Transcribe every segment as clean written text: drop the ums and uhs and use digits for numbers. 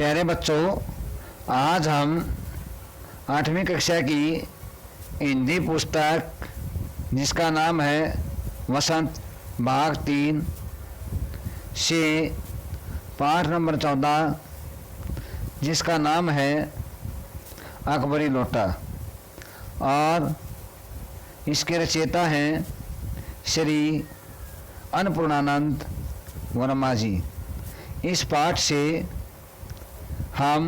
प्यारे बच्चों, आज हम 8वीं कक्षा की हिंदी पुस्तक जिसका नाम है वसंत भाग 3 से पाठ नंबर 14 जिसका नाम है अकबरी लोटा और इसके रचयिता हैं श्री अन्नपूर्णानंद वर्मा जी। इस पाठ से हम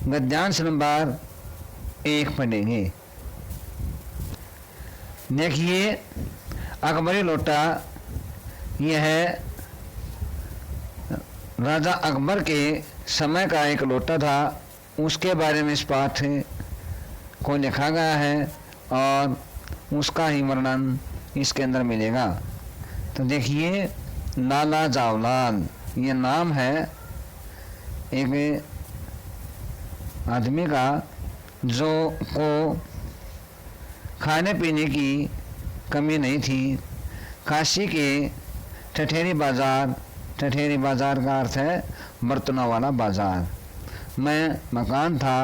गद्यांश नंबर 1 पढ़ेंगे। देखिए, अकबरी लोटा यह राजा अकबर के समय का एक लोटा था। उसके बारे में इस पाठ को लिखा गया है और उसका ही वर्णन इसके अंदर मिलेगा। तो देखिए, लाला जावलाल ये नाम है एक आदमी का जो को खाने पीने की कमी नहीं थी। काशी के ठठेरी बाज़ार का अर्थ है बर्तनों वाला बाज़ार में मकान था।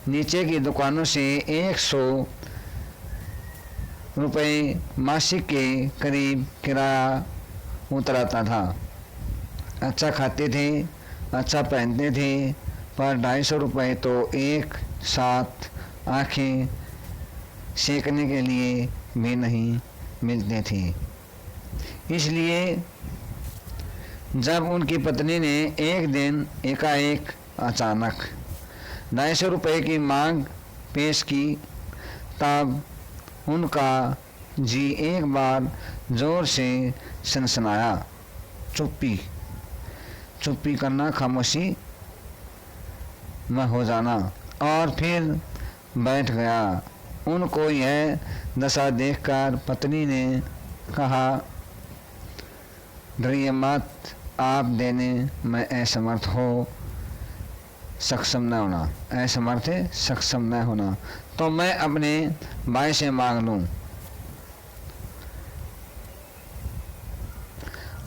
नीचे की दुकानों से 100 रुपये मासिक के करीब किराया उतराता था। अच्छा खाते थे, अच्छा पहनते थे, पर 250 रुपये तो एक साथ आँखें सेकने के लिए भी नहीं मिलते थे। इसलिए जब उनकी पत्नी ने एक दिन एकाएक अचानक 250 रुपये की मांग पेश की, तब उनका जी एक बार जोर से सनसनाया। चुप्पी करना, खामोशी में हो जाना, और फिर बैठ गया। उनको यह दशा देखकर पत्नी ने कहा, डरिए मत, आप देने में असमर्थ हो, सक्षम न होना तो मैं अपने भाई से मांग लूं।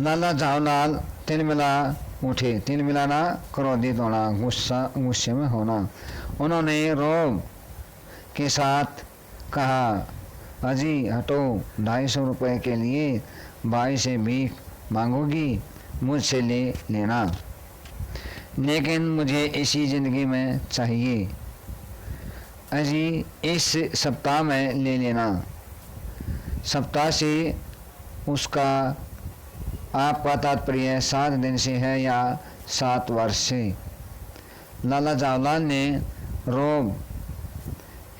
लाला जावलाल तिलमिलाना क्रोधित होना, गुस्से में होना। उन्होंने रोब के साथ कहा, अजी हटो, 250 रुपये के लिए भाई से भीख मांगोगी, मुझसे ले लेना, लेकिन मुझे इसी ज़िंदगी में चाहिए। अजी इस सप्ताह में ले लेना। सप्ताह से उसका आपका तात्पर्य 7 दिन से है या 7 वर्ष से। लाला जावलाल ने रोब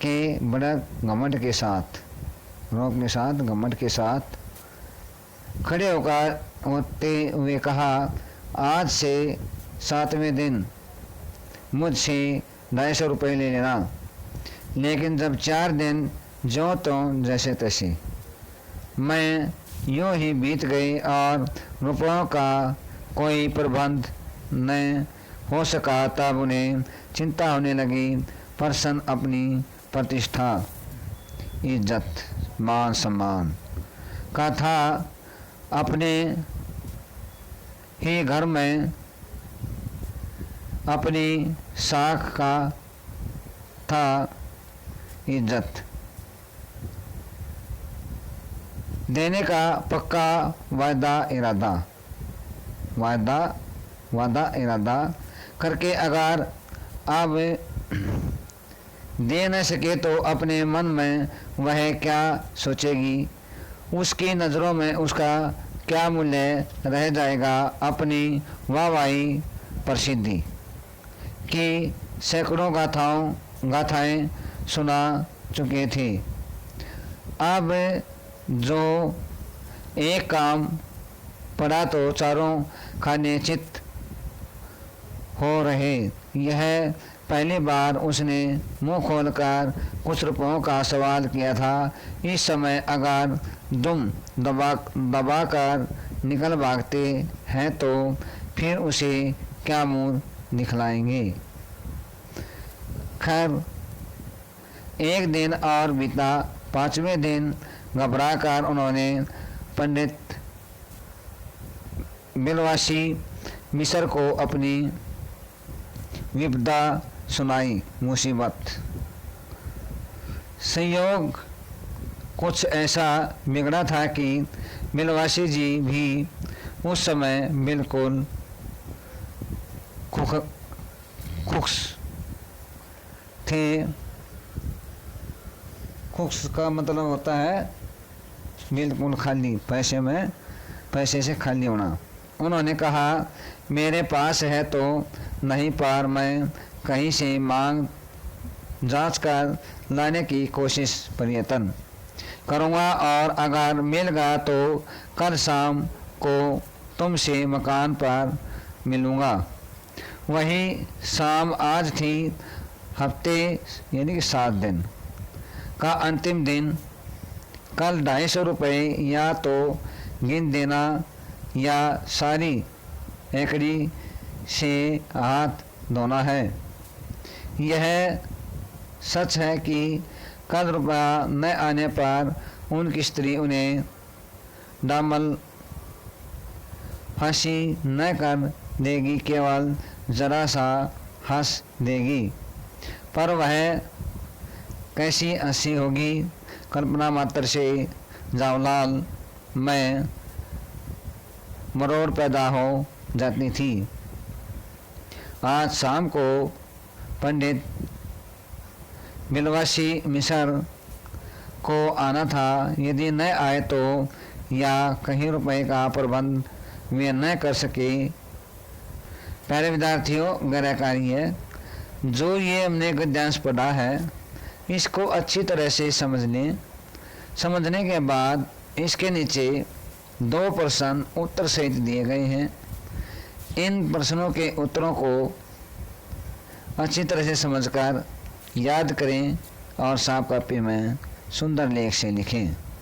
के बड़े घमंड के साथ खड़े होते हुए कहा, आज से 7वें दिन मुझसे 250 रुपये ले लेना, लेकिन जब 4 दिन जो तो जैसे तैसे मैं यूँ ही बीत गई और रुपयों का कोई प्रबंध न हो सका, तब उन्हें चिंता होने लगी। पर्सन अपनी प्रतिष्ठा, इज्जत, मान सम्मान का था। अपने ही घर में अपनी साख का था इज्जत देने का पक्का वादा इरादा करके अगर अब दे न सके तो अपने मन में वह क्या सोचेगी, उसकी नज़रों में उसका क्या मूल्य रह जाएगा। अपनी वाहवाही प्रसिद्धि की सैकड़ों गाथाएं सुना चुके थे। अब जो एक काम पड़ा तो चारों खाने चित हो रहे। यह पहली बार उसने मुंह खोलकर कुछ रुपयों का सवाल किया था। इस समय अगर दुम दबाकर निकल भागते हैं तो फिर उसे क्या मुंह दिखलाएंगे। खैर, एक दिन और बीता। 5वें दिन घबराकर उन्होंने पंडित बिलवासी मिस्र को अपनी विपदा सुनाई, मुसीबत। संयोग कुछ ऐसा बिगड़ा था कि मिलवासी जी भी उस समय बिल्कुल खुश थे। खुश का मतलब होता है बिल्कुल खाली, पैसे से खाली होना। उन्होंने कहा, मेरे पास है तो नहीं, पर मैं कहीं से मांग जांच कर लाने की कोशिश प्रयत्न करूँगा, और अगर मिल गया तो कल शाम को तुमसे मकान पर मिलूँगा। वही शाम आज थी। हफ्ते यानी कि 7 दिन का अंतिम दिन। कल 250 रुपये या तो गिन देना या सारी एकड़ी से हाथ धोना है। यह सच है कि कल रुपया न आने पर उनकी स्त्री उन्हें डामल हंसी न कर देगी, केवल ज़रा सा हंस देगी, पर वह कैसी हंसी होगी, कल्पना मात्र से जावलाल में मरोड़ पैदा हो जाती थी। आज शाम को पंडित मिलवासी मिस्र को आना था। यदि न आए तो या कहीं रुपए का प्रबंध वे न कर सके। प्यारे विद्यार्थियों, गैरकारी है जो ये हमने गद्यांश पढ़ा है, इसको अच्छी तरह से समझने के बाद इसके नीचे 2 प्रश्न उत्तर सहित दिए गए हैं। इन प्रश्नों के उत्तरों को अच्छी तरह से समझकर याद करें और साफ कॉपी में सुंदर लेख से लिखें।